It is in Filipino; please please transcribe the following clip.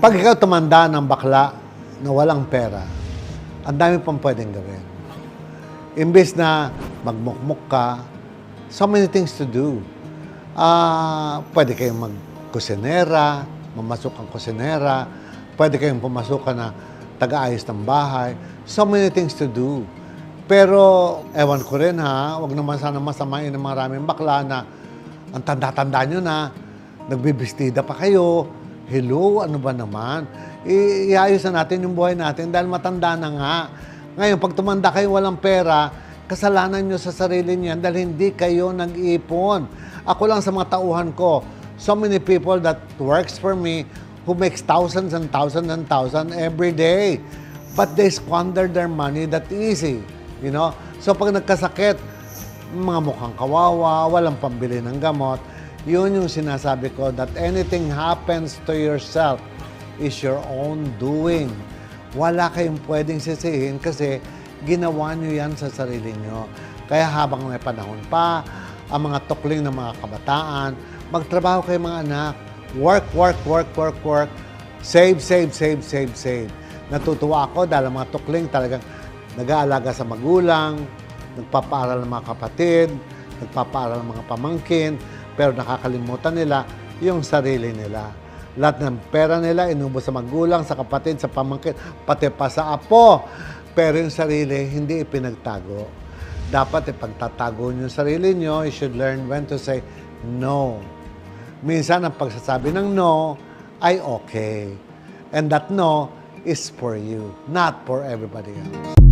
Pag ikaw tumanda ng bakla na walang pera, ang dami pang pwedeng gawin. Imbes na magmukmuk ka, so many things to do. Pwede kayong magkusinera, mamasok ang kusinera, pwede kayong pumasok na taga-ayos ng bahay. So many things to do. Pero, ewan ko rin ha, wag naman sana masamain ng maraming bakla na ang tanda-tanda nyo na, nagbibistida pa kayo. Hello, ano ba naman? Iayos na natin yung buhay natin dahil matanda na nga. Ngayon, pag tumanda kayo walang pera, kasalanan nyo sa sarili niyan dahil hindi kayo nag-iipon. Ako lang sa mga tauhan ko, so many people that works for me who makes thousands and thousands and thousands every day. But they squander their money that easy. You know? So pag nagkasakit, mga mukhang kawawa, walang pambili ng gamot, yun yung sinasabi ko that anything happens to yourself is your own doing. Wala kayong pwedeng sisihin kasi ginawa nyo yan sa sarili nyo. Kaya habang may panahon pa, ang mga tukling ng mga kabataan, magtrabaho kayo mga anak. Work, work, work, work, work. Save, save, save, save, save. Natutuwa ako dahil mga tukling talagang nag-aalaga sa magulang, nagpapaaral ng mga kapatid, nagpapaaral ng mga pamangkin, pero nakakalimutan nila yung sarili nila. Lahat ng pera nila inubos sa magulang, sa kapatid, sa pamangkin, pati pa sa apo. Pero yung sarili, hindi ipinagtago. Dapat ipagtatago nyo yung sarili nyo. You should learn when to say no. Minsan, ang pagsasabi ng no ay okay. And that no is for you, not for everybody else.